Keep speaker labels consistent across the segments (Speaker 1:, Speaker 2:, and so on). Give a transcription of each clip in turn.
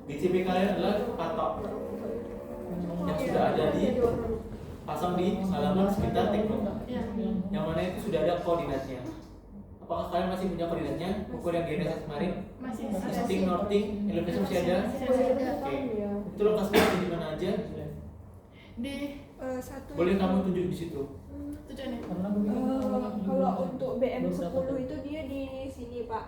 Speaker 1: GCP kalian adalah patok yang sudah ada di pasang di halaman sekitar teknik. Yang mana itu sudah ada koordinatnya. Apakah kalian masih punya koordinatnya? Ukur yang GNSS kemarin?
Speaker 2: Masih.
Speaker 1: Easting, northing, elevation masih ada? Oke. Itu lokasinya di mana aja?
Speaker 2: Di
Speaker 3: satu.
Speaker 1: Boleh kamu tunjuk di situ.
Speaker 2: tujuannya.
Speaker 3: Kalau untuk BM 10 itu dia di sini Pak.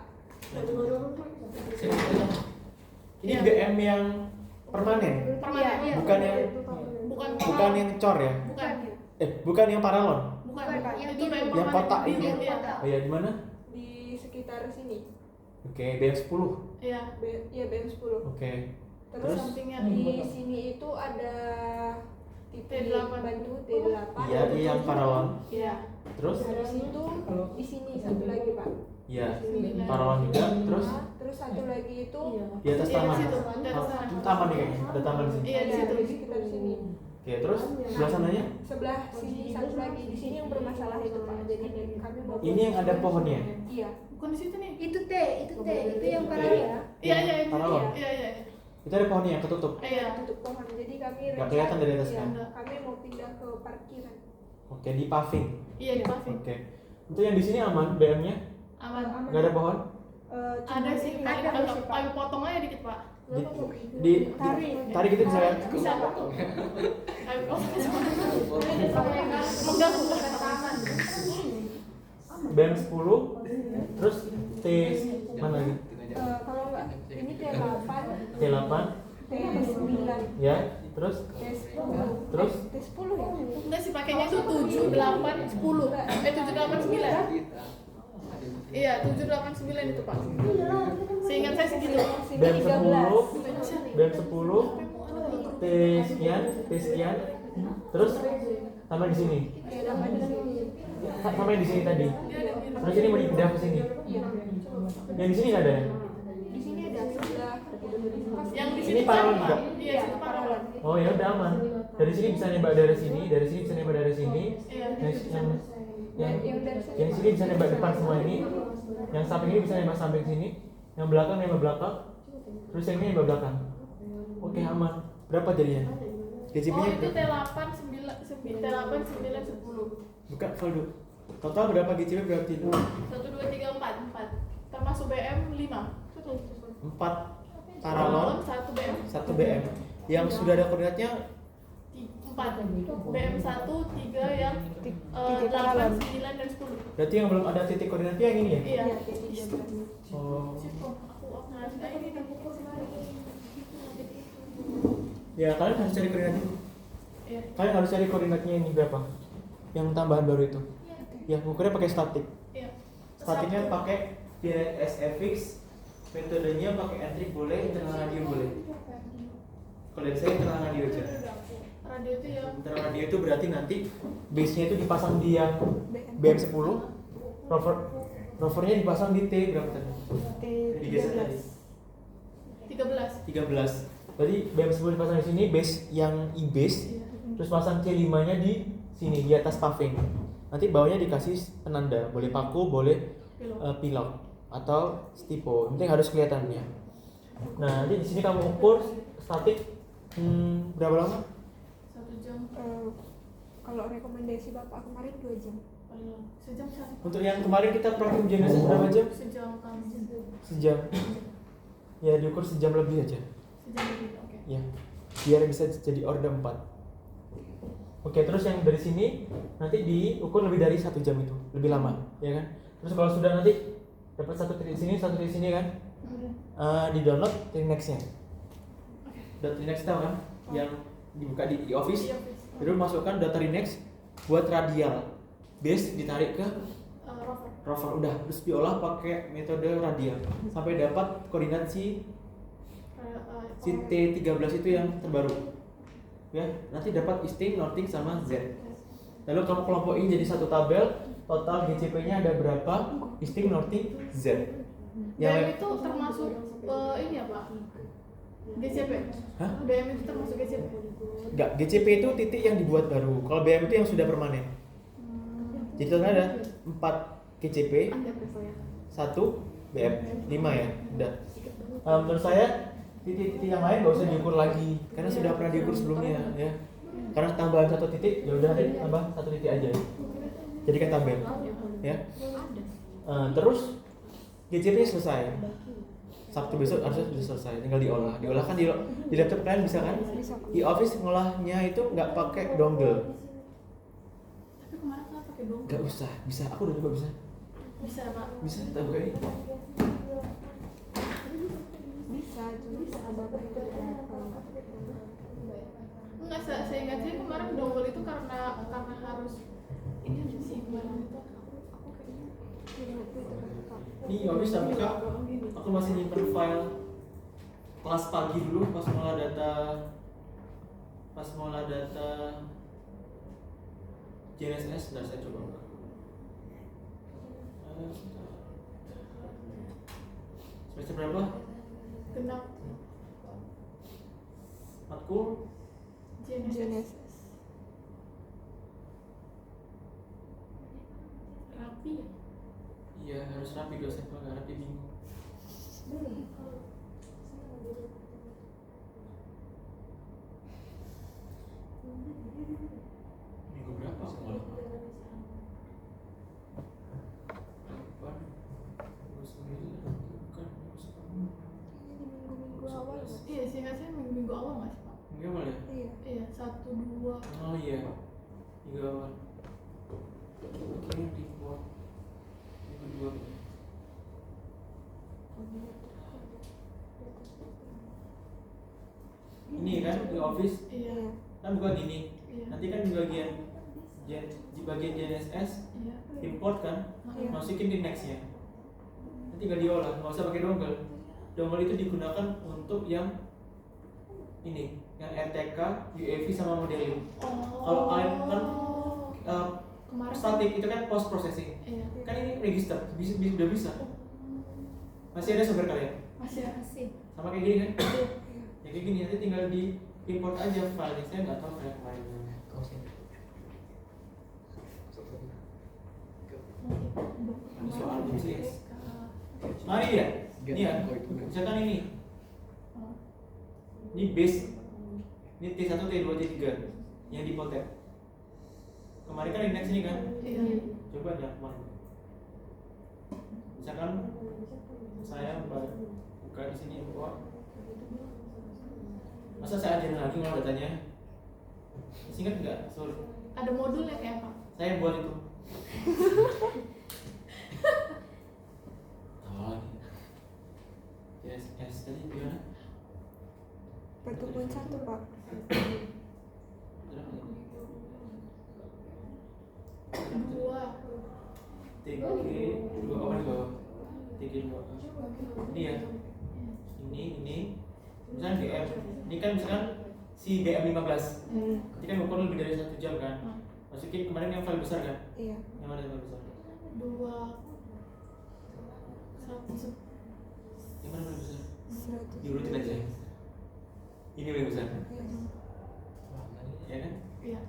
Speaker 1: Ini BM yang permanen,
Speaker 2: Permanen.
Speaker 3: Iya.
Speaker 1: bukan yang bukan yang cor ya?
Speaker 2: Bukan.
Speaker 1: Bukan yang paralon.
Speaker 2: Bukan.
Speaker 3: Yang
Speaker 2: Itu BM
Speaker 1: Yang kotak ini.
Speaker 2: Iya.
Speaker 1: Oh ya, di mana?
Speaker 3: Di sekitar sini.
Speaker 1: Oke, BM 10.
Speaker 2: Iya.
Speaker 3: Iya BM 10.
Speaker 1: Oke.
Speaker 3: Terus
Speaker 2: Sampingnya
Speaker 3: di sini itu ada tipe
Speaker 2: T8.
Speaker 3: bantu T8.
Speaker 1: Iya, ini yang paralon.
Speaker 2: Iya.
Speaker 1: Terus?
Speaker 3: Habis itu di sini satu lagi Pak.
Speaker 1: Iya, paralon juga. Terus
Speaker 3: Terus satu lagi itu
Speaker 1: di atas
Speaker 2: Iya,
Speaker 1: taman.
Speaker 2: di situ. Di atas taman.
Speaker 1: Itu taman nih kayaknya. Ada taman di sini.
Speaker 2: Iya, di situ.
Speaker 3: di sekitar sini.
Speaker 1: Oke, terus sebelah sananya?
Speaker 3: Sebelah sini satu lagi di sini yang bermasalah itu Pak. Jadi kami mau
Speaker 1: Ini yang ada pohonnya.
Speaker 3: Iya.
Speaker 2: Bukan di situ nih.
Speaker 4: Itu itu yang paralel ya.
Speaker 2: Iya, iya.
Speaker 1: Paralon.
Speaker 2: Iya, iya.
Speaker 1: Itu ada pohonnya yang ketutup.
Speaker 2: Iya.
Speaker 3: Tutup pohon. Jadi kami
Speaker 1: Nggak kelihatan dari atasnya.
Speaker 3: Iya, kami mau pindah ke parkiran.
Speaker 1: Oke, di paving.
Speaker 2: Iya, di paving.
Speaker 1: Oke. Untuk yang di sini aman BM-nya?
Speaker 2: Aman.
Speaker 1: Nggak ada pohon?
Speaker 2: Ada sih,
Speaker 3: Ada
Speaker 2: kalau
Speaker 3: sih, Pak.
Speaker 2: kami potong aja dikit, Pak.
Speaker 1: Tarik gitu bisa ya?
Speaker 2: Bisa. Kami potong aja. Mengganggu.
Speaker 1: BM 10. Terus T mana lagi?
Speaker 3: Kalau enggak ini T8,
Speaker 1: T8
Speaker 3: T9,
Speaker 1: ya. Terus
Speaker 3: T10.
Speaker 1: Terus?
Speaker 3: T10 ya?
Speaker 2: Enggak sih, pakainya itu 7, 8, 10. 7, 8, 9. Iya, 7, 8, 9 itu, Pak. Seingat saya segitu.
Speaker 3: Sini
Speaker 1: BM 10,
Speaker 3: 13.
Speaker 1: BM 10, T sekian, T sekian. Terus sama di sini.
Speaker 3: T8 di sini.
Speaker 1: Sama yang di sini tadi. Terus ini mau dipindah ke sini.
Speaker 3: Iya.
Speaker 1: Yang di sini nggak ada ya?
Speaker 3: Di sini ada sebelah.
Speaker 2: Yang di
Speaker 1: Ini
Speaker 2: sini
Speaker 1: paralon juga?
Speaker 2: Iya, situ paralon.
Speaker 1: Oh ya udah aman. Dari sini bisa nembak dari sini, dari sini bisa nembak dari sini.
Speaker 2: Iya.
Speaker 1: Yang
Speaker 3: dari sini.
Speaker 1: yang sini bisa nembak depan semua ini. Yang samping ini bisa nembak samping sini. Yang belakang nembak belakang. Terus yang ini nembak belakang. Oke aman. Berapa jadinya?
Speaker 2: Oh,
Speaker 1: GCP-nya
Speaker 2: itu T8, 9, 10.
Speaker 1: buka saldo. Total berapa GCP berarti?
Speaker 2: 1, 2, 3, 4. Termasuk BM 5.
Speaker 1: 4 paralon,
Speaker 2: 1 BM.
Speaker 1: 1 BM. Yang sudah ada koordinatnya
Speaker 2: 4. BM 1, 3 yang 8, 9, dan 10.
Speaker 1: berarti yang belum ada titik koordinatnya yang ini ya?
Speaker 2: Iya.
Speaker 1: Oh.
Speaker 2: Nah, ini kan
Speaker 1: Ya kalian harus cari koordinatnya.
Speaker 2: Iya.
Speaker 1: Kalian harus cari koordinatnya ini berapa? Yang tambahan baru itu. Ya, ukurnya pakai statik.
Speaker 2: Iya.
Speaker 1: Statiknya pakai DSFX, metodenya pakai entrik boleh, internal radio boleh. Kalau dari saya internal radio aja.
Speaker 2: Radio itu yang
Speaker 1: Internal radio itu berarti nanti base-nya itu dipasang di yang BM10, rovernya dipasang di T berapa tadi? Di geser tadi.
Speaker 2: 13.
Speaker 1: 13. Berarti BM10 dipasang di sini, base yang e-base, terus pasang C5-nya di sini di atas paving. Nanti bawahnya dikasih penanda, boleh paku, boleh pilok atau stipo. Yang penting harus kelihatannya. Nah, nanti di sini kamu ukur statik berapa lama?
Speaker 2: 1 jam.
Speaker 3: Kalau rekomendasi Bapak kemarin 2 jam.
Speaker 2: Sejam satu.
Speaker 1: Untuk yang kemarin kita praktik ujian berapa jam?
Speaker 2: Sejam kami.
Speaker 1: Sejam. Ya diukur sejam lebih aja.
Speaker 2: Sejam lebih. Oke.
Speaker 1: Ya, biar bisa jadi orde 4. Oke, terus yang dari sini nanti diukur lebih dari 1 jam itu, lebih lama, ya kan? Terus kalau sudah nanti dapat satu titik sini, satu titik sini kan, di download titik nextnya. Data next tahu kan? Yang dibuka di e-office, lalu masukkan data next buat radial, base ditarik ke rover, udah terus diolah pakai metode radial sampai dapat koordinat si T13 itu yang terbaru. Ya, nanti dapat easting, northing sama Z. Lalu kamu kelompokin jadi satu tabel, total GCP-nya ada berapa, easting, northing, Z.
Speaker 2: BM itu termasuk ini ya, Pak? GCP?
Speaker 1: Hah?
Speaker 2: BM itu termasuk GCP?
Speaker 1: Enggak, GCP itu titik yang dibuat baru. Kalau BM itu yang sudah permanen. Jadi total ada 4 GCP, 1 BM, 5 ya. Udah. Menurut saya titik-titik yang lain nggak usah diukur lagi karena sudah pernah diukur sebelumnya ya. Karena tambahan satu titik ya udah nanti tambah satu titik aja. Jadikan tabel ya. Terus gadgetnya selesai. Sabtu besok harusnya sudah selesai, tinggal diolah. Diolah kan di laptop kalian bisa kan? Di Office ngolahnya itu nggak pakai dongle.
Speaker 2: Tapi kemarin kan pakai dongle.
Speaker 1: Nggak usah, bisa. Aku udah coba bisa.
Speaker 2: Bisa pak.
Speaker 1: Bisa, tahu gak ini?
Speaker 3: Bisa ada
Speaker 2: Enggak, saya ingat sih kemarin dongle itu karena harus ini aja sih kemarin itu.
Speaker 1: Ini Office tapi Kak, aku masih nyimpen file kelas pagi dulu pas ngolah data JNSS. Nah, saya coba buka. Semester berapa?
Speaker 2: Genap
Speaker 1: Matkul?
Speaker 2: Genesis. Rapi ya?
Speaker 1: Iya, harus rapi dosen, kalau nggak rapi bingung. Minggu berapa aku ngolah? Bukan, bukan.
Speaker 3: minggu awal ya?
Speaker 2: Iya sih ingat saya minggu awal nggak sih pak?
Speaker 1: Minggu awal ya?
Speaker 3: Iya.
Speaker 2: Iya 1, 2.
Speaker 1: Oh iya, minggu awal. Oke, report minggu 2. Ini kan di Office
Speaker 2: Iya.
Speaker 1: kan bukan ini.
Speaker 2: Iya.
Speaker 1: Nanti kan di bagian JNSS
Speaker 2: Iya.
Speaker 1: import kan,
Speaker 2: Iya.
Speaker 1: masukin di nextnya. Nanti tinggal diolah, nggak usah pakai dongle. Dongle itu digunakan untuk yang ini, yang RTK, UAV sama modeling. Kalau kalian kan
Speaker 2: kemarin
Speaker 1: static itu kan post processing.
Speaker 2: Iya.
Speaker 1: Kan ini register, udah bisa. Masih ada software kalian?
Speaker 2: Masih ya?
Speaker 4: Masih.
Speaker 1: Sama kayak gini kan?
Speaker 2: Iya.
Speaker 1: Ya kayak gini nanti tinggal di import aja filenya. Saya nggak tahu file lainnya. Ada soal bisnis. Mari ya, ini ya. Misalkan ini base, ini T1, T2, T3 yang dipotek. Kemarin kan index ini kan?
Speaker 2: Iya.
Speaker 1: Coba aja kemarin. Misalkan saya buka di sini import. Masa saya ajarin lagi ngolah datanya? Masih ingat nggak? Sorry.
Speaker 2: Ada modulnya kayak apa?
Speaker 1: Saya buat itu. Tahu lagi. JSS tadi gimana?
Speaker 3: Pertemuan 1 Pak.
Speaker 2: Dua.
Speaker 1: TG dua apa di bawah? TG 2. Ini ya. Ini. Misalnya BM. Ini kan misalkan si BM 15. Ini kan ukur lebih dari 1 jam kan? Masukin kemarin yang file besar kan?
Speaker 3: Iya.
Speaker 1: Yang mana yang file besar?
Speaker 2: 2. 100.
Speaker 1: Yang mana file besar?
Speaker 3: 100.
Speaker 1: Diurutin aja. Ini paling besar. Ya kan?
Speaker 2: Iya.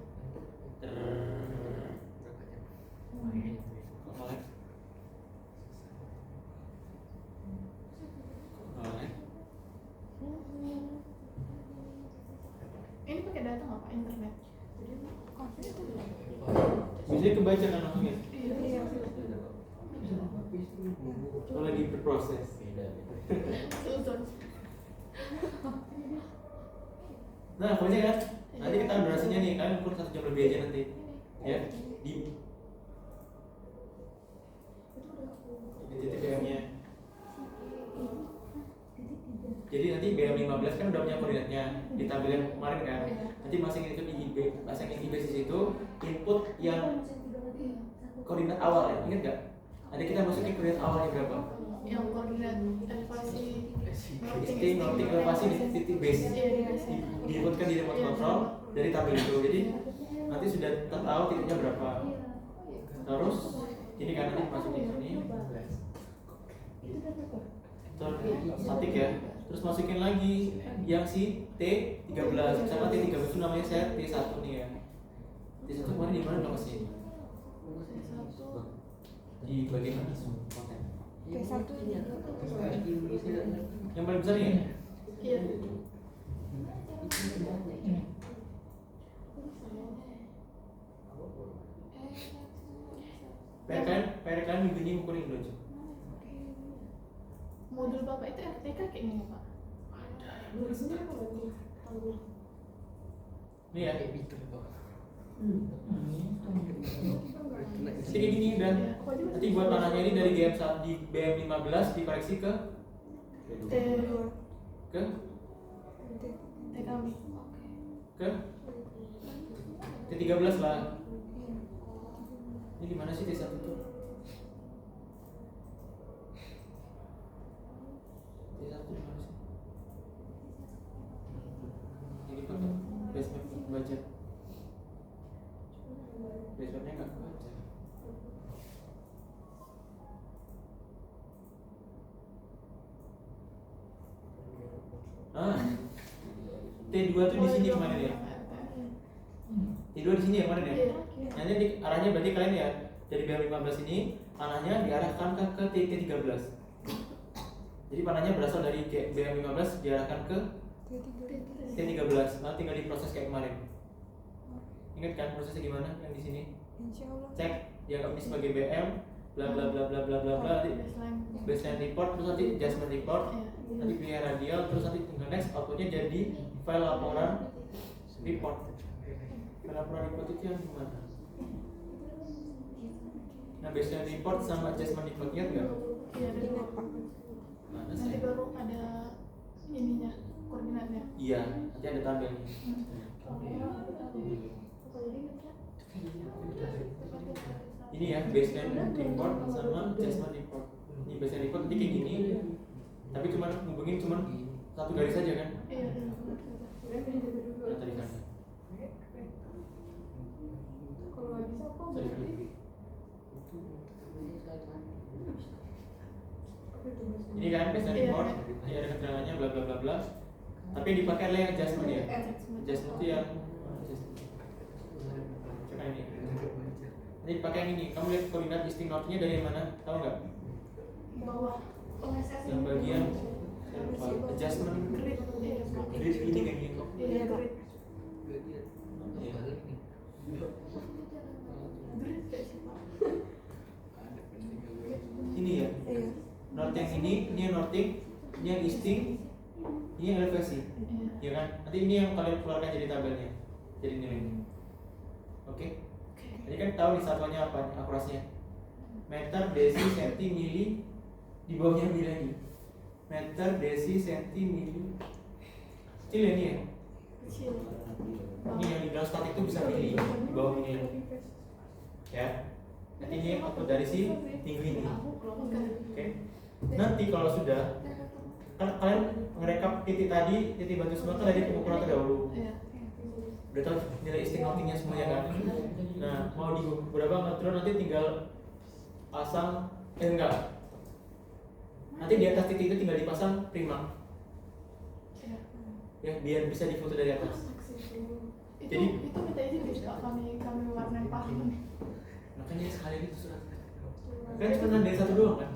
Speaker 1: Kolek.
Speaker 2: Ini pakai data nggak pak? Internet?
Speaker 1: Bisa kebaca kan langsung ya?
Speaker 3: Iya.
Speaker 1: Kalau lagi berproses.
Speaker 2: Suzon.
Speaker 1: Nah, pokoknya kan nanti kita durasinya nih, kalian ukur 1 jam lebih aja nanti. Ya, di titik BM-nya. Jadi nanti BM 15 kan udah punya koordinatnya di tabel yang kemarin kan. Nanti masukin itu di IB, masukin IB di situ, input yang koordinat awal ya, ingat nggak? Nanti kita masukin koordinat awalnya berapa?
Speaker 2: Yang koordinat elevasi.
Speaker 1: Noting elevasi di titik base. Diinputkan di remote control dari tabel itu. Jadi nanti sudah tahu titiknya berapa. Terus ini kan nanti masukin sini. Statik ya. Terus masukin lagi yang si T13. Sama T13 itu namanya saya T1 nih ya. T1 kemarin di mana berapa sih? Di bagian mana? Konten.
Speaker 3: T1
Speaker 1: Yang paling besar nih ya?
Speaker 2: Iya.
Speaker 1: PR kalian minggu ini ngukurin dulu aja.
Speaker 2: Modul Bapak itu RTK kayak gini, Pak?
Speaker 1: Ini ya. Jadi kayak gini udah. Nanti buat tanahnya ini dari BM15 dikoreksi ke
Speaker 2: TKB.
Speaker 1: ke T13 lah. Ini di mana sih T1 tuh? T1 di mana sih? Jadi pakai basement baca. Basementnya nggak baca. T2 tuh di sini kemarin ya. T2 di sini ya kemarin ya. Nanti arahnya berarti kalian ya dari BM15 ini panahnya diarahkan ke T13. Jadi panahnya berasal dari BM15 diarahkan ke T13. Nah, tinggal diproses kayak kemarin. Ingat kan prosesnya gimana yang di sini? Cek dianggap ini sebagai BM bla bla bla bla bla bla bla, baseline report, terus nanti adjustment report, nanti pilih radial, terus nanti tinggal next outputnya jadi file laporan report. File laporan report itu yang gimana? Nah, baseline report sama adjustment report ingat nggak?
Speaker 2: Iya, ada dua.
Speaker 1: Mana
Speaker 2: Nanti
Speaker 1: sih?
Speaker 2: baru ada ininya, koordinatnya.
Speaker 1: Iya, nanti ada tabelnya. Ini ya baseline report sama adjustment report. Ini baseline report nanti kayak gini, tapi cuma ngubungin cuma satu garis saja kan?
Speaker 2: Iya.
Speaker 1: Nah, tadi kan. Ini kan baseline report, ini ada keterangannya bla bla bla bla. Tapi yang dipakai adalah yang adjustment ya. Adjustment itu yang coba ini. Nanti pakai yang ini. Kamu lihat koordinat listing outnya dari mana? Tahu nggak?
Speaker 2: Bawah.
Speaker 1: Yang bagian adjustment
Speaker 2: Grid. Iya,
Speaker 1: grid ini kayak gini.
Speaker 2: Iya, grid.
Speaker 1: Iya.
Speaker 2: Grid kayak siapa?
Speaker 1: Ini ya. North yang ini yang northing, ini yang easting, ini yang elevasi. Ya kan? Nanti ini yang kalian keluarkan jadi tabelnya. Jadi nilainya. Oke? Jadi kan tahu nih satuannya apa akurasinya? Meter, desi, senti, mili. Di bawahnya mili lagi. Meter, desi, senti, mili. Kecil ya ini ya?
Speaker 2: Kecil.
Speaker 1: Ini yang di dalam statik itu bisa mili. Di bawah mili. Ya. Nanti ini output dari si minggu ini. Oke. Nanti kalau sudah kan kalian ngerekap titik tadi, titik batu semua kan dari pengukuran terdahulu.
Speaker 2: Iya.
Speaker 1: Udah tahu nilai isting-outingnya semuanya kan? Nah, mau di berapa ngetrol nanti tinggal pasang enggak. Nanti di atas titik itu tinggal dipasang prima.
Speaker 2: Iya.
Speaker 1: Ya, biar bisa difoto dari atas.
Speaker 2: Itu minta izin bisa kami warnain paling.
Speaker 1: Makanya sekali itu surat. Kan cuma dari satu doang kan?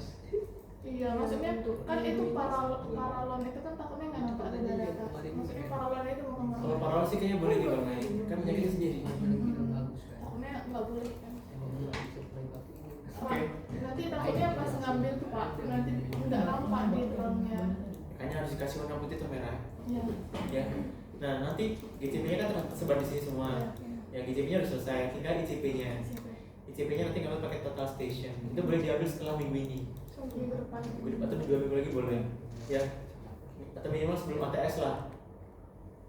Speaker 2: Iya, maksudnya kan itu paralon itu kan takutnya nggak nampak ada dari atas. Maksudnya paralon itu bukan
Speaker 1: Kalau paralel sih kayaknya boleh diwarnain. Kan penyakitnya sendiri.
Speaker 2: takutnya nggak boleh kan. Nanti takutnya pas ngambil tuh Pak, nanti nggak nampak di drone-nya.
Speaker 1: Makanya harus dikasih warna putih atau merah.
Speaker 2: Iya.
Speaker 1: Ya. Nah, nanti GCP-nya kan tersebar di sini semua. Ya, GCP-nya udah selesai, tinggal ICP-nya. ICP-nya nanti ngambil pakai total station. Itu boleh diambil setelah minggu ini.
Speaker 2: Minggu depan.
Speaker 1: Minggu depan atau 2 minggu lagi boleh. Ya. Atau minimal sebelum ATS lah.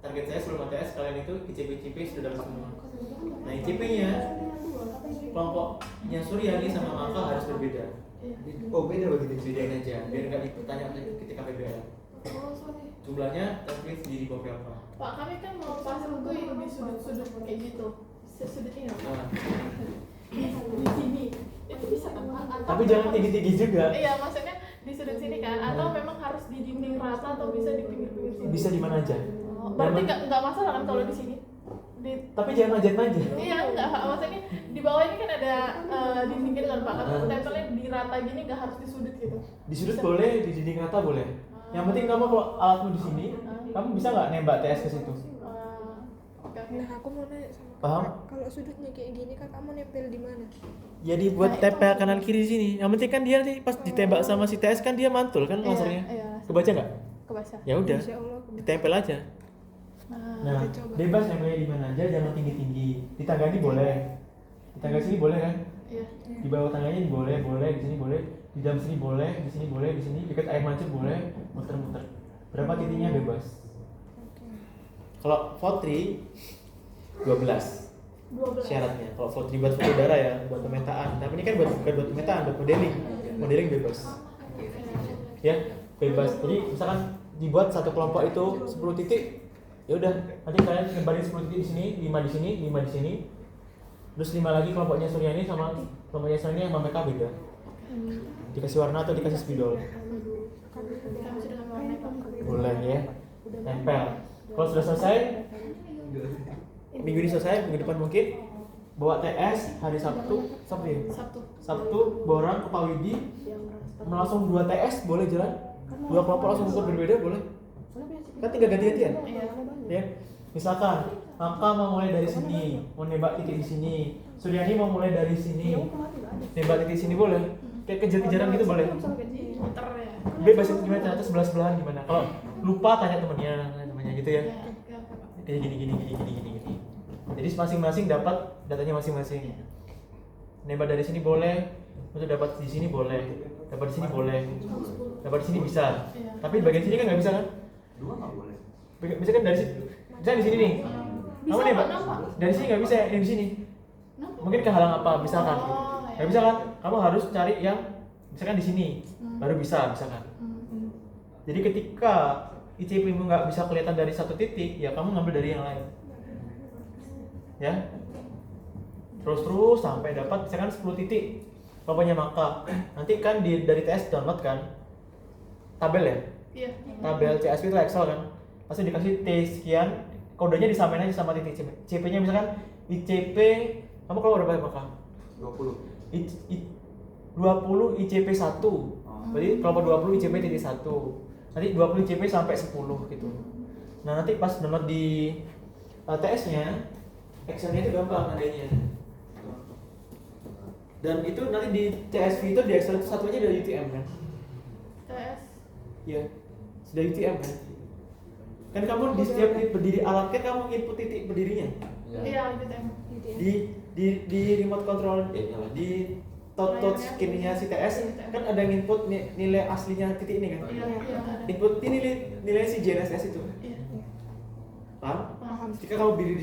Speaker 1: Target saya sebelum ATS kalian itu ICP sudah dapat semua. Nah, ICP-nya kelompoknya Suryani sama Maka harus berbeda.
Speaker 5: Oh, beda begitu.
Speaker 1: Bedain aja, biar nggak dipertanyakan ketika PBL.
Speaker 2: Oh, sorry.
Speaker 1: Jumlahnya tapi di bawah berapa?
Speaker 2: Pak, kami kan mau pasang tuh yang di sudut-sudut kayak gitu. Sudut ini apa?
Speaker 1: Nah,
Speaker 2: Di sini. Itu bisa kan?
Speaker 1: tapi jangan tinggi-tinggi juga.
Speaker 2: Iya, maksudnya di sudut sini kan? Atau memang harus di dinding rata atau bisa di pinggir-pinggir sini?
Speaker 1: Bisa di mana aja.
Speaker 2: Oh, berarti nggak masalah kan kalau di sini?
Speaker 1: Tapi jangan manjat-manjat.
Speaker 2: Iya, enggak Pak. Maksudnya di bawah ini kan ada dinding gitu kan Pak. Kalau tempelnya di rata gini nggak harus di sudut gitu.
Speaker 1: Di sudut boleh, di dinding rata boleh. Yang penting kamu kalau alatmu di sini, kamu bisa nggak nembak TS ke situ?
Speaker 2: Oke.
Speaker 3: Nah, aku mau nanya sama
Speaker 1: Paham?
Speaker 3: kakak, kalau sudutnya kayak gini kakak mau nempel di mana?
Speaker 1: Jadi buat tempel kanan kiri di sini. Yang penting kan dia nanti pas ditembak sama si TS kan dia mantul kan lasernya.
Speaker 2: Iya.
Speaker 1: Kebaca nggak?
Speaker 2: Kebaca.
Speaker 1: Ya udah,
Speaker 3: Insya Allah aku
Speaker 1: ditempel aja. Nah,
Speaker 3: kita coba.
Speaker 1: bebas nempelnya di mana aja, jangan tinggi-tinggi. Di tangga ini boleh. Di tangga sini boleh kan?
Speaker 2: Iya.
Speaker 1: Di bawah tangganya ini boleh, di sini boleh, di dalam sini boleh, di sini boleh, di sini dekat air mancur boleh, muter-muter. Berapa titiknya bebas. Kalau Fotri 12 syaratnya. Kalau Fotri buat foto darah ya, buat pemetaan. Tapi ini kan bukan buat pemetaan, buat modeling. Modeling bebas. Ya, bebas. Jadi misalkan dibuat satu kelompok itu 10 titik, ya udah nanti kalian nyebarin 10 titik di sini, 5 di sini, 5 di sini. Terus 5 lagi kelompoknya Suryani sama kelompoknya Suryani yang mereka beda. Dikasih warna atau dikasih spidol.
Speaker 2: Kami sudah warna Pak.
Speaker 1: Boleh ya. Tempel. Kalau sudah selesai, minggu ini selesai, minggu depan mungkin bawa TS hari Sabtu ya? Sabtu bawa orang ke Pak Widi, langsung 2 TS boleh jalan, 2 kelompok langsung ukur berbeda boleh, kan tinggal ganti-gantian. Ya, misalkan Maka mau mulai dari sini, mau nembak titik di sini, Suryani mau mulai dari sini, nembak titik sini boleh, kayak kejar-kejaran gitu boleh.
Speaker 2: Muter ya.
Speaker 1: Bebas itu gimana ternyata sebelah-sebelahan gimana. Kalau lupa tanya temennya gitu ya. Kayak gini. Jadi masing-masing dapat datanya masing-masing. Nembak dari sini boleh, untuk dapat di sini boleh, dapat di sini boleh, dapat di sini bisa. Tapi bagian sini kan nggak bisa kan?
Speaker 5: Dua nggak boleh.
Speaker 1: Bisa kan dari sini, misalnya di sini nih. Kamu nembak dari sini nggak bisa, yang di sini. Mungkin kehalang apa? Misalkan, nggak bisa kan? Kamu harus cari yang misalkan di sini, baru bisa misalkan. Jadi ketika ICP-mu nggak bisa kelihatan dari satu titik, ya kamu ngambil dari yang lain. Ya, terus sampai dapat misalkan 10 titik kelompoknya Maka. Nanti kan dari TS download kan tabel ya, tabel CSV itu Excel kan, pasti dikasih T sekian, kodenya disamain aja sama titik CP nya. Misalkan ICP kamu kalau berapa Maka?
Speaker 5: 20.
Speaker 1: 20 ICP 1, berarti kelompok 20 ICP titik 1, nanti 20 ICP sampai 10 gitu. Nah nanti pas download di TS nya, Excel-nya itu gampang adanya. Dan itu nanti di CSV itu di Excel itu satunya dari UTM kan?
Speaker 2: TS.
Speaker 1: Iya, sudah UTM kan? Kan kamu di setiap berdiri alat kan kamu input titik berdirinya.
Speaker 2: Iya, UTM.
Speaker 1: Di remote control di touch screen-nya si TS kan ada yang input nilai aslinya titik ini kan?
Speaker 2: Iya.
Speaker 1: Input ini nilai si JNSS itu.
Speaker 2: Iya.
Speaker 1: Paham? Jika kamu berdiri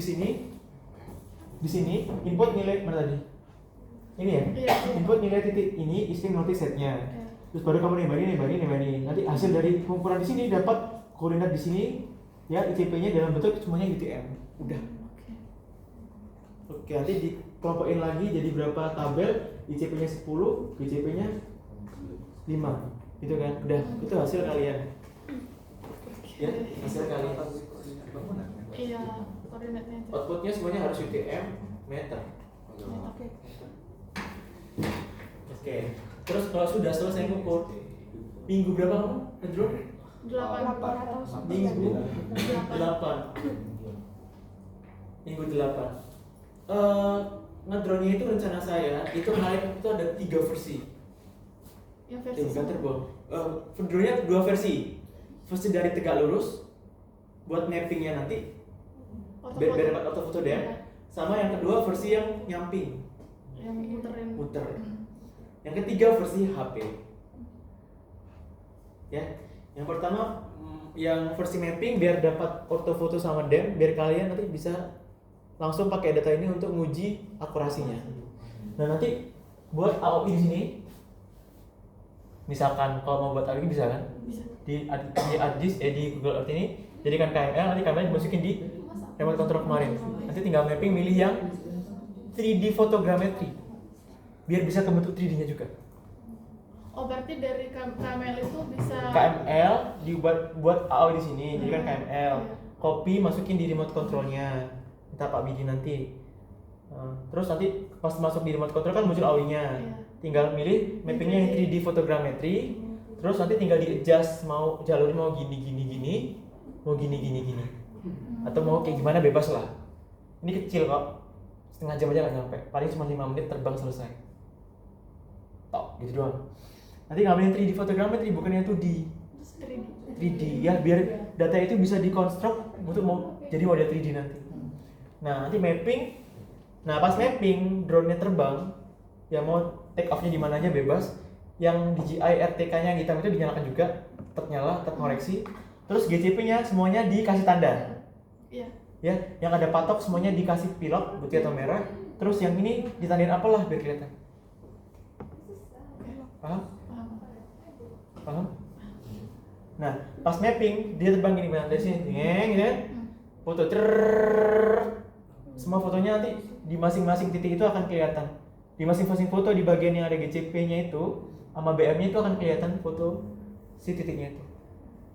Speaker 1: di sini input nilai mana tadi? Ini ya?
Speaker 2: Iya.
Speaker 1: Input nilai titik ini isi notice setnya. Terus baru kamu nembaki. Nanti hasil dari pengukuran di sini dapat koordinat di sini, ya ICP-nya dalam bentuk semuanya UTM. Udah. Oke, nanti dikelompokin lagi jadi berapa tabel, ICP-nya 10, ICP-nya 5. Gitu kan? Udah, itu hasil kalian. Ya, hasil kalian.
Speaker 2: Iya, koordinatnya itu.
Speaker 1: Outputnya semuanya harus UTM meter. Oke. Terus kalau sudah selesai ngukur, minggu berapa kamu ngedrone?
Speaker 2: 8.
Speaker 1: Minggu 8. Minggu 8. Ngedrone-nya itu rencana saya itu kemarin itu ada 3 versi.
Speaker 2: Yang versi
Speaker 1: Bukan turbo. Drone-nya 2 versi. Versi dari tegak lurus buat mappingnya nanti biar dapat autofoto dem, sama yang kedua versi yang nyamping,
Speaker 2: yang
Speaker 1: muter. Yang ketiga versi HP. Ya, yang pertama yang versi mapping biar dapat ortofoto sama dem, biar kalian nanti bisa langsung pakai data ini untuk menguji akurasinya. Nah nanti buat AOI di sini, misalkan kalau mau buat AOI bisa kan?
Speaker 2: Bisa.
Speaker 1: Di ArcGIS, di Google Earth ini jadikan KML, nanti KML dimasukin di remote control kemarin. Nanti tinggal mapping, milih yang 3D photogrammetry biar bisa kebentuk 3D-nya juga.
Speaker 2: Oh, berarti dari KML itu bisa
Speaker 1: KML buat AOI di sini, jadi kan KML. Copy masukin di remote controlnya. Minta Pak Bidi nanti. Terus nanti pas masuk di remote control kan muncul AOI-nya. Tinggal milih mappingnya yang 3D photogrammetry Terus nanti tinggal di adjust mau jalurnya mau gini, mau gini. Atau mau kayak gimana bebas lah. Ini kecil kok, setengah jam aja nggak nyampe. Paling cuma 5 menit terbang selesai. Tok, gitu doang. Nanti ngambilin 3D photogrammetry bukan yang 2D. 3D ya, biar data itu bisa dikonstruk untuk mau jadi model 3D nanti. Nah, nanti mapping. Nah, pas mapping drone-nya terbang, ya mau take off-nya di mana aja bebas. Yang DJI RTK-nya yang hitam itu dinyalakan juga, tetap nyala, tetap koreksi. Terus GCP-nya semuanya dikasih tanda.
Speaker 2: Iya.
Speaker 1: Ya, yang ada patok semuanya dikasih pilot putih atau merah. Terus yang ini ditandain apalah biar kelihatan. Paham? Paham? Nah, pas mapping dia terbang gini dari sini, gitu kan? Foto semua fotonya nanti di masing-masing titik itu akan kelihatan. Di masing-masing foto di bagian yang ada GCP-nya itu sama BM-nya itu akan kelihatan foto si titiknya itu.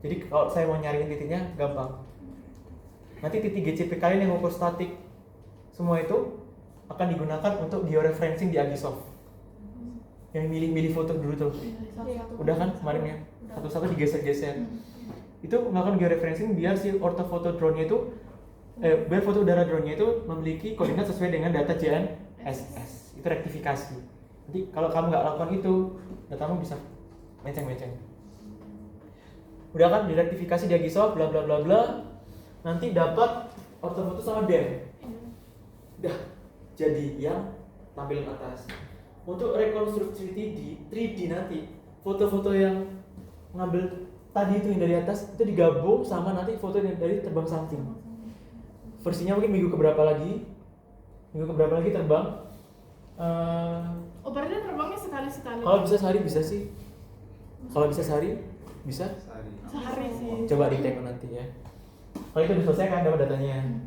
Speaker 1: Jadi kalau saya mau nyariin titiknya gampang. Nanti titik GCP kalian yang ukur statik semua itu akan digunakan untuk georeferencing di Agisoft. Yang milih-milih foto dulu tuh. Udah kan kemarin ya? Satu-satu digeser-geser. Itu melakukan georeferencing biar si ortofoto drone-nya itu biar foto udara drone-nya itu memiliki koordinat sesuai dengan data GNSS. Itu rektifikasi. Nanti kalau kamu nggak lakukan itu, datamu bisa menceng-menceng. Udah kan direktifikasi di Agisoft, bla bla bla bla. Nanti dapat ortofoto sama BEM. Udah jadi yang tampilan atas. Untuk rekonstruksi 3D nanti foto-foto yang ngambil tadi itu yang dari atas itu digabung sama nanti foto yang dari terbang samping. Versinya mungkin minggu keberapa lagi terbang.
Speaker 2: Berarti terbangnya sekali-sekali.
Speaker 1: Kalau bisa sehari bisa sih. Kalau bisa sehari bisa.
Speaker 2: Sehari sih.
Speaker 1: Coba di tag nanti ya. Kalau itu udah selesai kan dapat datanya.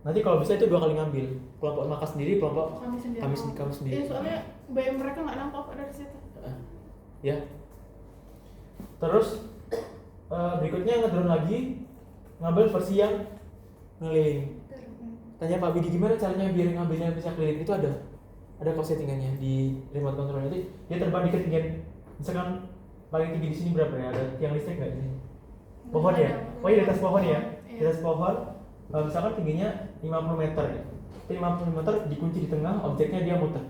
Speaker 1: Nanti kalau bisa itu 2 kali ngambil. Kelompok Maka sendiri, kelompok kami sendiri.
Speaker 2: Iya, soalnya BM mereka nggak nampak dari situ.
Speaker 1: Ya. Terus berikutnya ngedrone lagi ngambil versi yang ngeliling. Tanya Pak Bidi gimana caranya biar ngambilnya bisa keliling, itu ada kok settingannya di remote control. Nanti dia terbang di ketinggian misalkan paling tinggi di sini berapa ya, ada tiang listrik nggak di sini? Pohon ya? Oh iya, di atas pohon ya, di atas pohon misalkan tingginya 50 meter ya, itu 50 meter dikunci di tengah, objeknya dia muter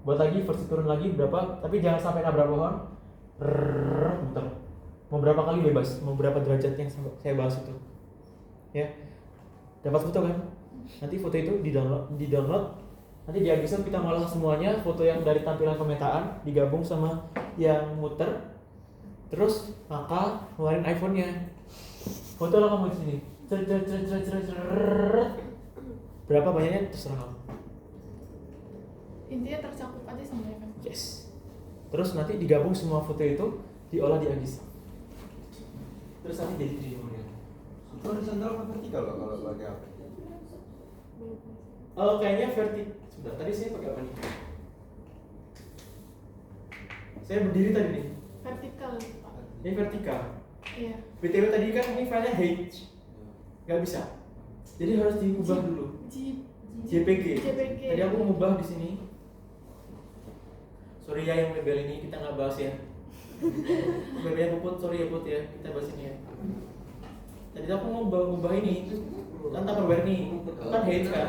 Speaker 1: buat lagi versi turun lagi berapa, tapi jangan sampai nabrak pohon, muter mau berapa kali bebas, mau berapa derajat yang saya bahas itu ya. Dapat foto kan, nanti foto itu di download nanti di Agisoft kita ngolah semuanya, foto yang dari tampilan pemetaan digabung sama yang muter, terus maka ngeluarin iPhone-nya, foto lah kamu di sini, berapa banyaknya terserah kamu.
Speaker 2: Intinya tercakup aja semuanya kan.
Speaker 1: Yes. Terus nanti digabung semua foto itu diolah di Agisoft. Terus nanti jadi 3D model.
Speaker 5: Itu horizontal apa vertikal Pak kalau pakai apa?
Speaker 1: Kayaknya vertikal. Sebentar, tadi saya pakai apa nih? Saya berdiri tadi nih.
Speaker 2: Vertikal, Pak.
Speaker 1: Ini vertikal.
Speaker 2: Iya.
Speaker 1: BTW tadi kan ini filenya H. Nggak bisa. Jadi harus diubah dulu. JPG. Tadi aku ngubah di sini. Sorry ya yang label ini kita nggak bahas ya. Labelnya Puput, sorry ya Put ya, kita bahas ini ya. Tadi aku mau ngubah ini kan Tupperware nih, kan H kan.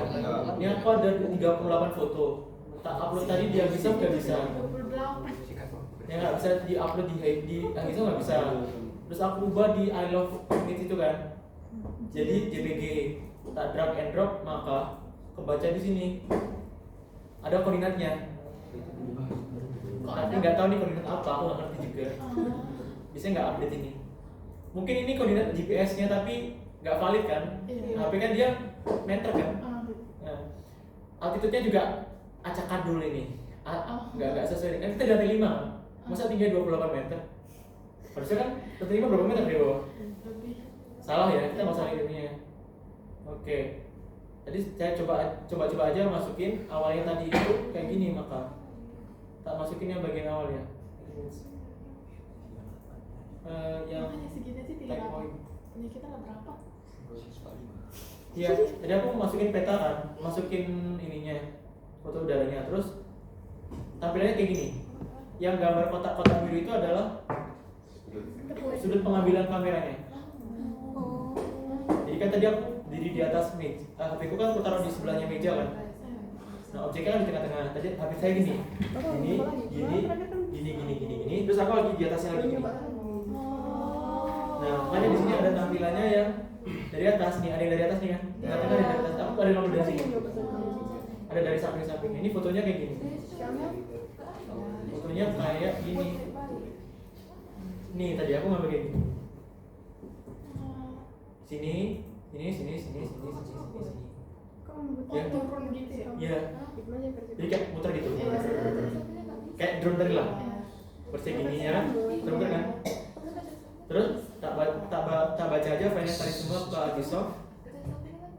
Speaker 1: Ini aku ada 38 foto. Tak upload tadi di Agisoft nggak bisa.
Speaker 2: 28.
Speaker 1: Ya nggak bisa di-upload di Agisoft nggak bisa. Terus aku ubah di I Love Image itu kan. Jadi JPG, tak drag and drop maka kebaca di sini. Ada koordinatnya. Tapi nggak tahu nih koordinat apa, aku nggak ngerti juga. Biasanya nggak update ini. Mungkin ini koordinat GPS-nya tapi nggak valid kan? HP kan dia meter kan? Nah, altitude-nya juga acak adul ini. Nggak sesuai dengan kita dari 5. Masa tingginya 28 meter? Harusnya kan dari 5 berapa meter di bawah? Salah ya, kita masalah ilmunya. Oke. Jadi saya coba aja masukin awalnya tadi itu kayak gini, maka tak masukin yang bagian awal ya. Yang
Speaker 2: hanya segini aja tidak
Speaker 1: type
Speaker 2: apa.
Speaker 1: point.
Speaker 2: Punya kita nggak berapa.
Speaker 1: Iya, jadi aku masukin peta kan, masukin ininya, foto udaranya, terus tampilannya kayak gini. yang gambar kotak-kotak biru itu adalah sudut pengambilan kameranya. Jadi kan tadi aku diri di atas meja, HP ku kan aku taruh di sebelahnya meja kan. Nah objeknya kan di tengah-tengah. Tadi HP saya gini, gini. Terus aku lagi di atasnya lagi gini. Nah makanya di sini ada tampilannya yang dari atas nih, ada yang dari atas nih kan. Tengah-tengah ada dari atas. Aku ada nomor dari sini. Ada dari samping-samping. Ini fotonya kayak gini. Fotonya kayak gini. Nih tadi aku ngambil kayak gini. Sini. Ya.
Speaker 2: turun gitu ya.
Speaker 1: Iya. Jadi kayak muter gitu. Kayak drone tadi lah. Persis gini ya kan. Terus kan. Terus tak baca aja file tadi semua ke Agisoft.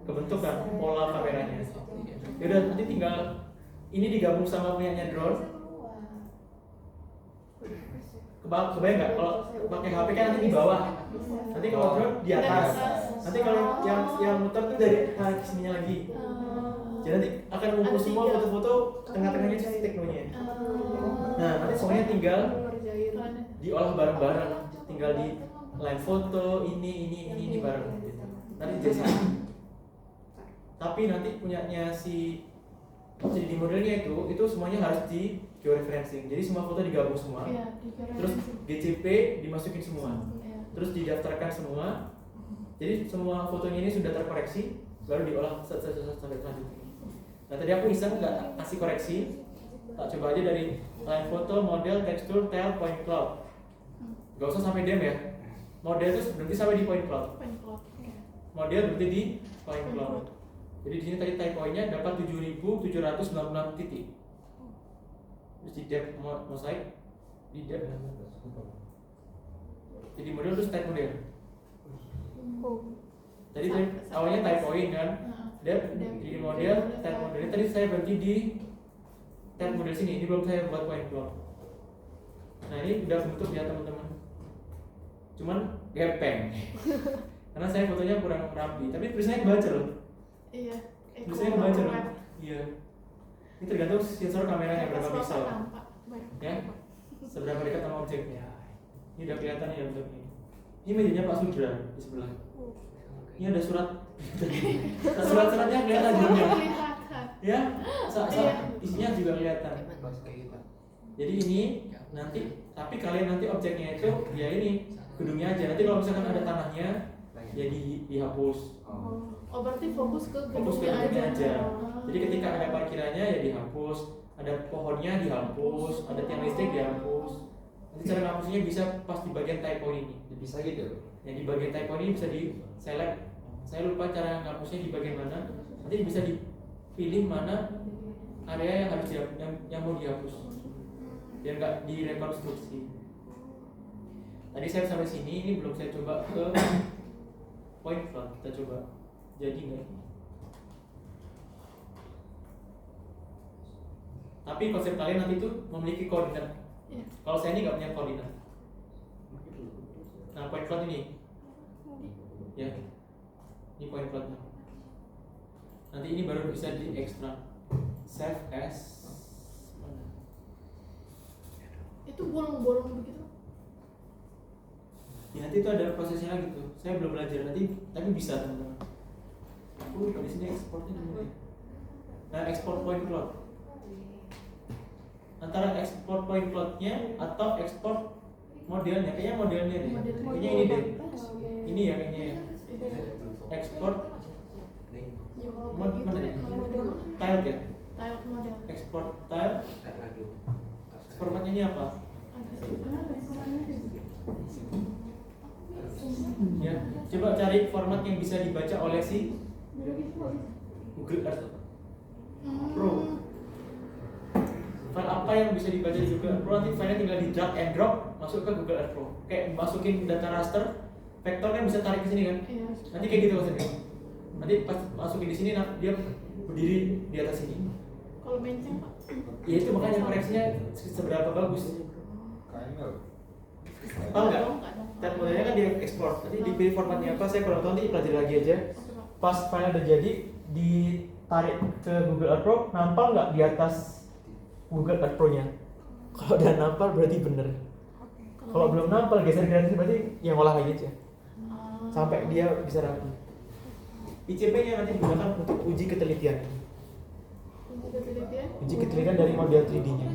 Speaker 1: Kebentuk kan pola kameranya. Yaudah nanti tinggal ini digabung sama punyanya drone. Kebayang nggak kalau pakai HP kan nanti di bawah, nanti kalau drone di atas, nanti kalau yang muter tuh dari tarik sininya lagi. Jadi nanti akan ngumpul semua foto-foto tengah-tengahnya si teknonya. Nah nanti semuanya tinggal diolah bareng-bareng, tinggal di line foto ini bareng. Nanti jadi tapi nanti punyanya si jadi modelnya itu semuanya harus di georeferencing. Jadi semua foto digabung semua.
Speaker 2: Iya,
Speaker 1: Terus GCP dimasukin semua. Terus didaftarkan semua. Jadi semua fotonya ini sudah terkoreksi, baru diolah sampai selanjutnya. Nah tadi aku iseng nggak kasih koreksi, tak coba aja dari line foto, model, tekstur, tail, point cloud. Gak usah sampai dem ya. Model itu berarti sampai di point cloud. Model berarti di point cloud. Jadi di sini tadi type point-nya dapat 7.796 titik. Terus di depth mosaic, di depth. Jadi model terus type model. Tadi awalnya type point kan, depth, jadi model, type model. Tadi saya berhenti di type model sini. Ini belum saya buat point cloud. Nah ini udah bentuk ya teman-teman. Cuman gepeng. Karena saya fotonya kurang rapi. Tapi tulisannya kebaca loh.
Speaker 2: Iya.
Speaker 1: Tulisannya kebaca loh. Iya. Ini tergantung sensor kameranya berapa pixel. Ya. Seberapa dekat sama objeknya. Ini udah kelihatan ya bentuknya. Ini mejanya Pak Sudra di sebelah. Ini ada surat. Surat-suratnya kelihatan juga. Ya. Isinya juga kelihatan. Jadi ini nanti, tapi kalian nanti objeknya itu ya ini gedungnya aja. Nanti kalau misalkan ada tanahnya, ya dihapus.
Speaker 2: Oh berarti fokus ke
Speaker 1: gedungnya aja. Jadi ketika ada parkirannya ya dihapus, ada pohonnya dihapus, ada tiang listrik dihapus. Nanti cara ngapusnya bisa pas di bagian type point ini.
Speaker 5: Bisa gitu.
Speaker 1: Yang di bagian type point ini bisa di select. Saya lupa cara ngapusnya di bagian mana. Nanti bisa dipilih mana area yang harus yang mau dihapus. Biar nggak direkonstruksi. Tadi saya sampai sini, ini belum saya coba ke point cloud. Kita coba jadi nggak? Tapi konsep kalian nanti itu memiliki koordinat. Kalau saya ini nggak punya koordinat. Nah point cloud ini, ya, ini point cloudnya. Nanti ini baru bisa diekstrak. Save as.
Speaker 2: itu bolong-bolong begitu.
Speaker 1: Ya nanti itu ada prosesnya lagi tuh. Saya belum belajar nanti, tapi bisa teman-teman. Aku lupa di sini ekspornya dulu. Nah ekspor point cloud. Antara ekspor point cloudnya atau ekspor modelnya, kayaknya modelnya deh. Kayaknya ini deh. Ini ya kayaknya ya. Ekspor mana ya? Tile ya.
Speaker 2: Tile model.
Speaker 1: Ekspor tile. Formatnya ini apa? Ya, coba cari format yang bisa dibaca oleh si Google Earth Pro. File apa yang bisa dibaca di Google Earth Pro? Nanti filenya tinggal di drag and drop masuk ke Google Earth Pro. Kayak masukin data raster, vektor kan bisa tarik ke sini kan?
Speaker 2: Iya.
Speaker 1: Nanti kayak gitu maksudnya. Nanti pas masukin di sini, dia berdiri di atas sini.
Speaker 2: Kalau menceng Pak.
Speaker 1: Ya itu makanya koreksinya seberapa bagus.
Speaker 5: KML.
Speaker 1: Tahu nggak? Dan modelnya kan diekspor. Nanti dipilih formatnya apa? Saya kurang tahu, nanti pelajari lagi aja. Pas file udah jadi, ditarik ke Google Earth Pro, nampal nggak di atas Google Earth Pro-nya? Kalau udah nampal berarti bener. Kalau belum nampal geser gradasi berarti yang olah lagi aja sampai dia bisa rapi. ICP-nya nanti digunakan untuk uji ketelitian. Uji ketelitian dari model 3D-nya.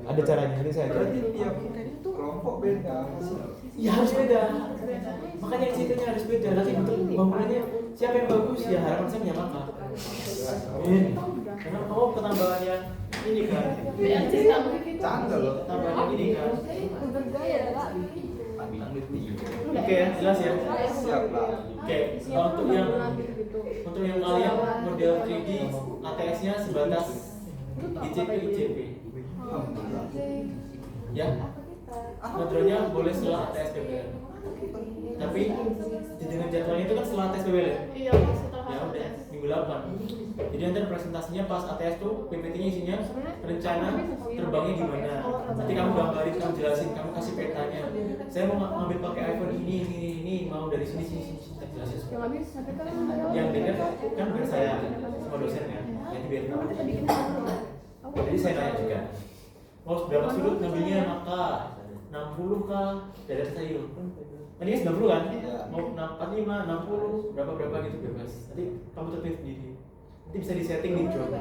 Speaker 1: Ada caranya, nanti saya ajarin.
Speaker 5: Berarti tiap kelompok beda hasil.
Speaker 1: Ya harus beda. Makanya ICP-nya harus beda. Nanti untuk bangunannya siapa yang bagus ya harapan saya menyamakan. Karena kamu ketambahannya ini kan.
Speaker 5: Tanggal loh.
Speaker 1: Tambahan ini kan.
Speaker 3: Bergaya Kak.
Speaker 1: Oke, jelas ya.
Speaker 5: Siap lah.
Speaker 1: Oke, untuk yang kalian model 3D ATS-nya sebatas ICP ICP. Ya. Kontrolnya boleh setelah ATS PBL. Tapi dengan jadwalnya itu kan setelah ATS PBL.
Speaker 2: Iya, setelah
Speaker 1: Ya udah minggu 8. Jadi nanti presentasinya pas ATS tuh PPT-nya isinya rencana terbangnya gimana. Nanti kamu gambarin, kamu jelasin, kamu kasih petanya. Saya mau ngambil pakai iPhone ini, mau dari sini kita jelasin semua. Yang dengar kan biar saya sama dosennya, jadi biar tahu. Jadi saya nanya juga, mau berapa sudut ngambilnya maka 60 kah dari saya. Ini 90 kan? Mau 45, 60, berapa gitu bebas. Nanti kamu tentuin sendiri. Nanti bisa disetting di drone.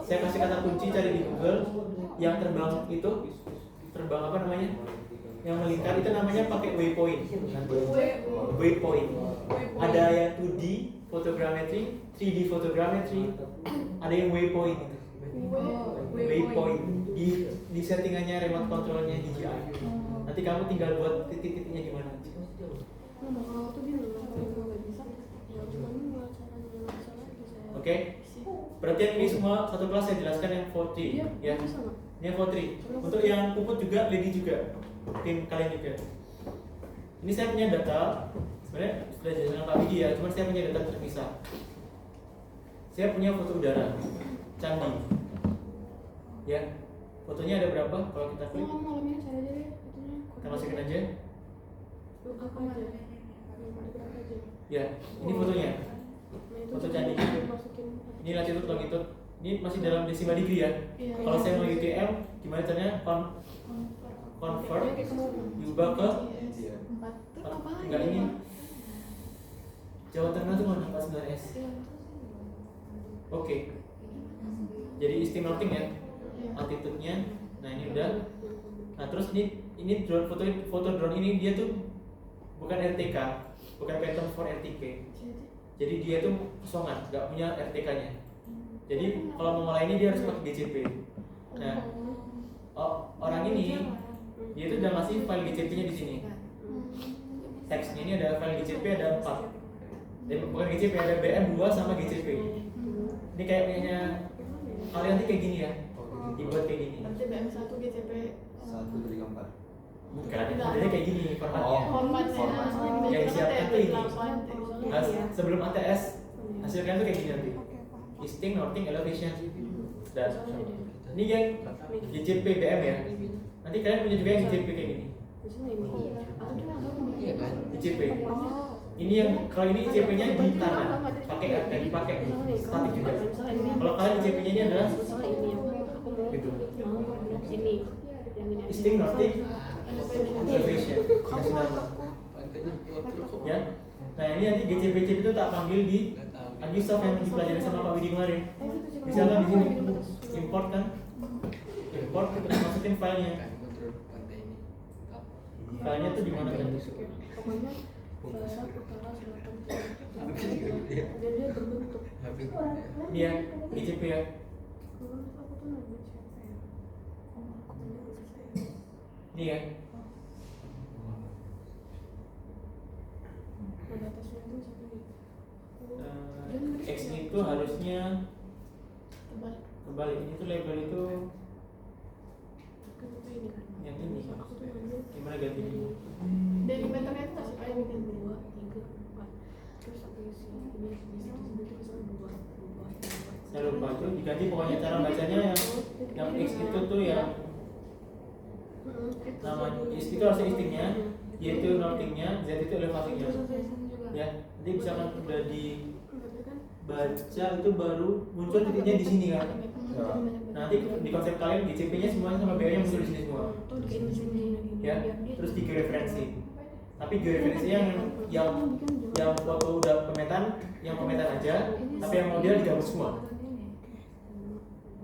Speaker 1: Saya kasih kata kunci cari di Google yang terbang itu terbang apa namanya? Yang melingkar itu namanya pakai waypoint. Waypoint. Ada yang 2D photogrammetry, 3D photogrammetry, ada yang waypoint. Waypoint di settingannya remote controlnya DJI. Nanti kamu tinggal buat titik-titiknya gimana. Oke. Perhatian ini semua satu kelas saya jelaskan yang 4 ya. Ini yang 4. Untuk yang puput juga, lady juga. Tim kalian juga. Ini saya punya data. Sebenarnya sudah jelaskan Pak Widi ya, cuma saya punya data terpisah. Saya punya foto udara candi. Ya. Fotonya ada berapa kalau kita klik? Kita masukin aja. Ya, ini fotonya. Foto candi. Ini latitude longitude. Ini masih dalam desimal degree ya. Kalau saya mau UTM, gimana caranya convert diubah ke enggak ini. Jawa Tengah tuh mana 49S. Oke. Jadi istimewa norting ya. Altitude-nya. Nah, ini udah. Nah, terus ini drone foto drone ini dia tuh bukan RTK, bukan Phantom 4 RTK. Jadi dia tuh kosongan, nggak punya RTK-nya. Jadi kalau mau mulai ini dia harus pakai GCP. Nah, orang ini dia tuh udah ngasih file GCP-nya di sini. Teksnya ini ada file GCP ada 4. Dan bukan GCP, ada BM2 sama GCP. Ini kayaknya kalian nanti kayak gini ya. Dibuat kayak gini.
Speaker 2: Nanti BM1 GCP
Speaker 5: 1, 3, 4.
Speaker 1: Bukan, jadi kayak gini formatnya.
Speaker 2: formatnya
Speaker 1: Yang disiapkan tuh ini.
Speaker 2: 8.
Speaker 1: Nah, sebelum ATS hasilnya tuh kayak gini nanti. Easting, northing, elevation. Dan ini yang GCP BM ya. Nanti kalian punya juga yang GCP kayak gini. GCP. Ini yang kalau ini ICP-nya di tangan, pakai statik juga. Kalau kalian ICP-nya ini adalah gitu. Easting, northing, elevation. Ya. Nah, ini nanti GCP itu tak panggil di Agisoft yang dipelajari sama Pak Widi kemarin. Misalkan di sini import kan, import kita masukin filenya. Filenya tuh di mana kan?
Speaker 2: Pokoknya barat, utara, selatan, dan dia berbentuk.
Speaker 1: Ini ya, GCP ya. Ini ya. X itu harusnya kebalik. Ini tuh label itu yang ini. Gimana gantinya?
Speaker 2: Delimeternya itu masih kayak gini.
Speaker 6: 2, 3, 4. Terus sampai sini ini bisa 2.
Speaker 1: Saya lupa itu diganti pokoknya cara bacanya yang X itu tuh yang nama X itu harusnya istingnya, Y itu northingnya, Z itu elevasinya. Ya, nanti misalkan udah dibaca itu baru muncul titiknya di sini kan.
Speaker 5: Ya.
Speaker 1: Nanti di konsep kalian GCP-nya semuanya sama BO-nya muncul di sini semua.
Speaker 6: Tuh di sini.
Speaker 1: Ya, terus di georeferensi. Tapi georeferensi yang foto udah pemetaan, yang pemetaan aja, tapi yang model digabung semua.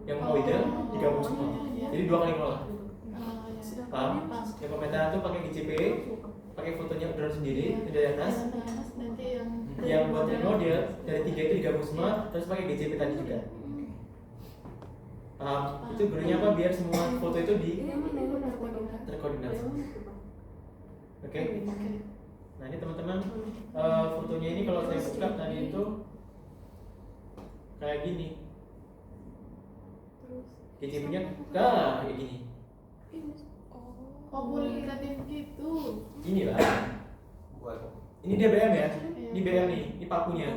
Speaker 1: Yang model digabung semua. Jadi 2 kali ngolah. Paham? Yang pemetaan tuh pakai GCP, pakai fotonya drone sendiri dari atas.
Speaker 2: Nanti
Speaker 1: Yang buat yang model dari 3 itu digabung semua, terus pakai GCP tadi juga. Paham? Itu gunanya apa? Biar semua foto itu terkoordinasi. Oke? Nah ini teman-teman, fotonya ini kalau saya buka tadi itu kayak gini. GCP-nya kayak gini.
Speaker 2: Oh boleh liatin gitu.
Speaker 1: Gini lah.
Speaker 5: Buat.
Speaker 1: Ini dia BM ya. Ini BM nih, ini pakunya.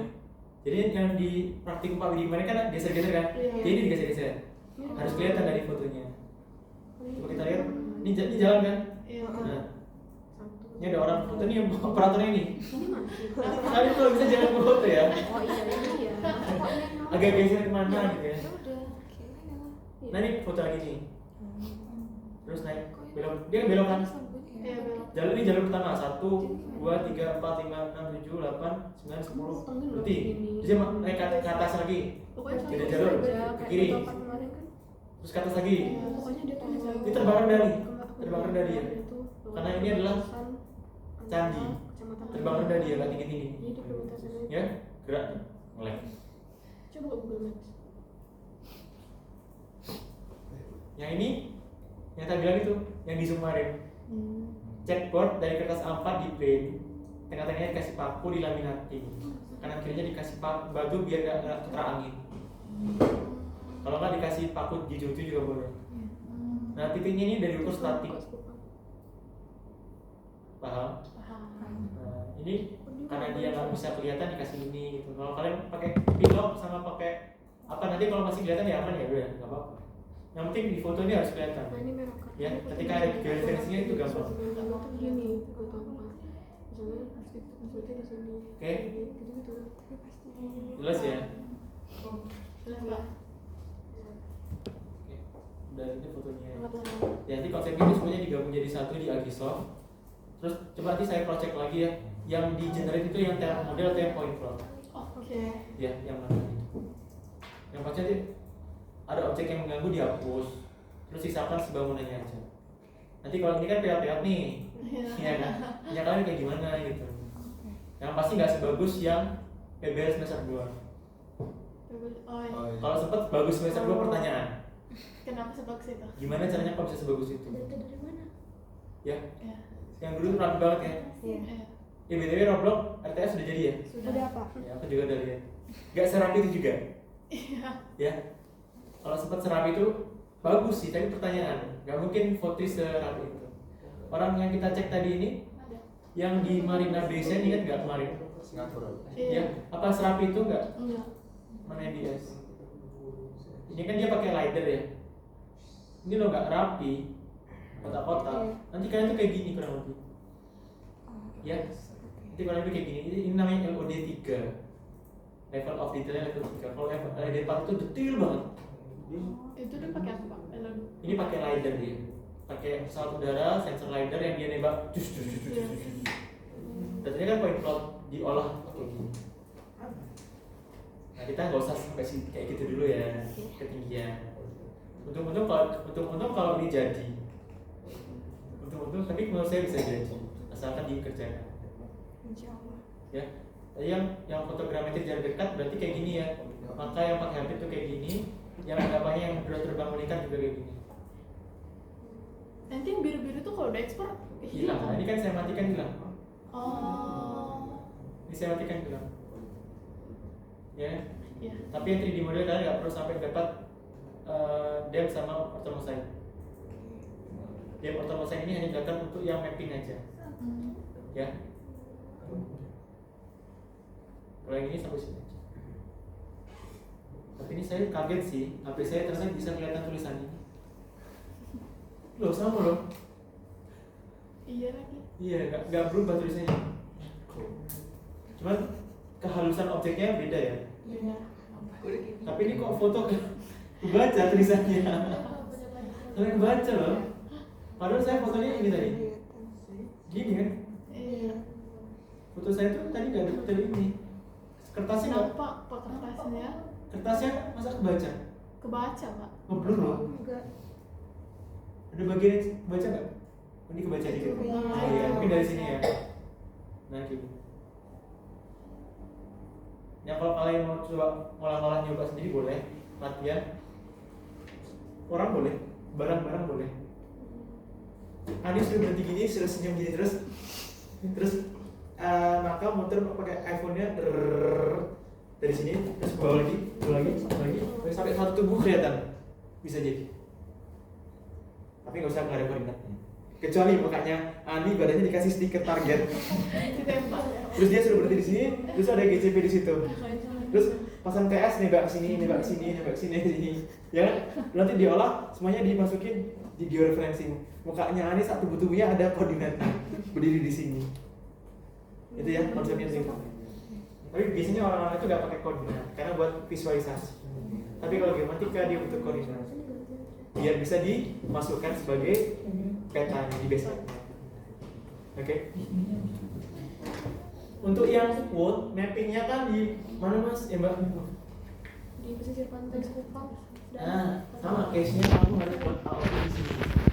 Speaker 1: Jadi yang di praktikum Pak Widi kemarin kan geser-geser kan?
Speaker 2: Iya.
Speaker 1: Jadi ini digeser-geser. Harus kelihatan dari fotonya. Coba kita lihat. Ini jalan kan?
Speaker 2: Iya.
Speaker 1: Nah, ini ada orang foto nih yang operatornya ini. Kalian kalau bisa jangan foto ya.
Speaker 6: Oh iya ini ya.
Speaker 1: Agak geser kemana gitu ya. Nah ini foto lagi nih. Terus naik belok, dia belok kan?
Speaker 2: Iya belok.
Speaker 1: Jalur ini jalur pertama 1, 2, 3, 4, 5, 6, 7, 8, 9, 10 berarti terus dia naik ke atas lagi.
Speaker 2: Pokoknya
Speaker 1: Beda
Speaker 2: satu
Speaker 1: jalur
Speaker 2: aja.
Speaker 1: ke kiri,
Speaker 6: Kemarin kan.
Speaker 1: terus ke atas lagi.
Speaker 6: Pokoknya dia tulis
Speaker 1: Ini terbang rendah nih, terbang rendah dia. Karena ini adalah candi. Terbang rendah dia, nggak tinggi-tinggi.
Speaker 6: Jadi prioritasnya.
Speaker 1: Ya, gerak ngelek.
Speaker 6: Coba Google Maps.
Speaker 1: Yang ini, yang tadi bilang itu, yang di zoom kemarin. Checkboard dari kertas A4 di plane, tengah-tengahnya dikasih paku dilaminating, kanan kirinya dikasih batu biar nggak keterak angin. Kalau nggak dikasih paku di ujung juga boleh. Nah titiknya ini dari ukur statik, paham? Nah, ini karena dia nggak bisa kelihatan dikasih ini gitu. Kalau kalian pakai pilot sama pakai apa nanti kalau masih kelihatan ya aman ya udah nggak apa-apa. Yang penting di foto ini harus kelihatan.
Speaker 6: Nah ini merah kan.
Speaker 1: Ya, ketika ada georeferensinya itu gampang.
Speaker 6: Tuh gini, gue tau apa. Misalnya maksudnya di sini.
Speaker 1: Oke.
Speaker 6: Gitu-gitu.
Speaker 1: Jelas ya?
Speaker 2: Jelas lah.
Speaker 1: Oke. Udah ini fotonya.
Speaker 6: Anggap lama.
Speaker 1: Ya, nanti konsepnya itu semuanya digabung jadi satu di Agisoft. Terus coba nanti saya project lagi ya. Yang di generate itu yang tema model atau yang point cloud.
Speaker 2: Oke.
Speaker 1: Ya, yang mana itu. Yang pasti nanti ada objek yang mengganggu dihapus. Terus sisakan sebangunannya aja. Nanti kalau ini kan peot-peot nih. Iya kan? Ya kalian kayak gimana gitu. Yang pasti nggak sebagus yang PBL semester 2.
Speaker 2: Oh iya.
Speaker 5: Oh, iya.
Speaker 1: Kalau sempet bagus semester 2 pertanyaan.
Speaker 2: Kenapa sebagus itu?
Speaker 1: Gimana caranya kok bisa sebagus itu?
Speaker 4: Dari mana?
Speaker 1: Ya,
Speaker 2: Ya.
Speaker 1: yang dulu tuh rapi banget ya.
Speaker 6: Iya.
Speaker 2: Iya.
Speaker 1: Ya BTW Roblox RTS sudah jadi ya?
Speaker 3: Udah apa?
Speaker 1: Ya, aku juga udah lihat. Gak serapi itu juga.
Speaker 2: Iya.
Speaker 1: Ya. Kalau sempat serapi itu bagus sih, tapi pertanyaan. Gak mungkin Fotris serapi itu. Orang yang kita cek tadi ini, yang di Marina Bay Sands ingat nggak kemarin?
Speaker 5: Singapura.
Speaker 1: Ya, apa serapi itu nggak?
Speaker 2: Enggak.
Speaker 1: Mana yang dia? Ini kan dia pakai LiDAR ya. Ini lo nggak rapi, kotak-kotak. Nanti kalian tuh kayak gini kurang lebih. Ya, nanti kurang lebih kayak gini. Ini namanya LOD 3. Level of detailnya level 3. Kalau level LOD 4 itu detail banget.
Speaker 2: Itu dia pakai apa, Pak? Elon.
Speaker 1: Ini pakai LiDAR dia. Pakai pesawat udara, sensor LiDAR yang dia nembak. Cus. Dan ini kan point cloud diolah pakai gini. Nah kita nggak usah sampai sini kayak gitu dulu ya, ketinggian. Untung-untung kalau ini jadi. Untung-untung, tapi menurut saya bisa jadi, asalkan dikerjakan.
Speaker 3: Insya Allah.
Speaker 1: Ya, tadi yang fotogrametri jarak dekat berarti kayak gini ya. Maka yang pakai HP itu kayak gini, yang anggapannya yang drone terbang meningkat juga kayak gini.
Speaker 2: Nanti yang biru-biru tuh kalau udah ekspor
Speaker 1: Hilang. Nah, ini kan saya matikan hilang.
Speaker 2: Oh.
Speaker 1: Ini saya matikan hilang. Ya.
Speaker 2: Iya.
Speaker 1: Tapi yang 3D model kalian nggak perlu sampai dapat depth sama orthomosaik. Depth orthomosaik ini hanya digunakan untuk yang mapping aja. Ya. Kalau yang ini sampai sini aja. Tapi ini saya kaget sih, HP saya ternyata bisa kelihatan tulisan ini. Loh, sama loh.
Speaker 2: Iya lagi.
Speaker 1: Iya, nggak berubah tulisannya. Cuman kehalusan objeknya beda ya.
Speaker 2: Iya.
Speaker 1: Tapi ini kok foto Baca tulisannya. Kalian baca loh. Padahal saya fotonya ini tadi. Gini kan?
Speaker 2: Iya.
Speaker 1: Foto saya tuh tadi nggak ada foto ini. Kertasnya nggak.
Speaker 2: Nampak pak kertasnya?
Speaker 1: Kertasnya masa kebaca?
Speaker 2: Kebaca pak.
Speaker 1: Ngeblur loh.
Speaker 3: Enggak.
Speaker 1: Ada bagian yang baca nggak? Oh, ini kebaca dikit. Oh iya, mungkin dari sini ya. Nah gitu. Ya kalau kalian mau coba ngolah-ngolah nyoba sendiri boleh, latihan. Orang boleh, barang-barang boleh. Ani sudah berhenti gini, sudah senyum gini terus, maka muter pakai iPhone-nya dari sini, terus ke bawah lagi, sampai satu tubuh kelihatan, bisa jadi. Tapi nggak usah nggak ada koordinatnya. Kecuali makanya Ani badannya dikasih stiker target,
Speaker 2: Ditembak.
Speaker 1: terus dia sudah berhenti di sini, terus ada GCP di situ, terus pasang TS nembak ke sini, nembak ke sini, ya kan? Nanti diolah, semuanya dimasukin di georeferencing. Mukanya Ani saat tubuhnya ada koordinatnya, berdiri di sini. Itu ya konsepnya sih. Tapi biasanya orang-orang itu nggak pakai koordinat karena buat visualisasi. Tapi kalau geomatika dia butuh koordinat, biar bisa dimasukkan sebagai peta di baseline. Oke. Untuk yang world mappingnya kan di mana mas? Ya mbak.
Speaker 6: Di pesisir pantai Kupang.
Speaker 1: Nah, sama case-nya kamu harus buat AOV di sini.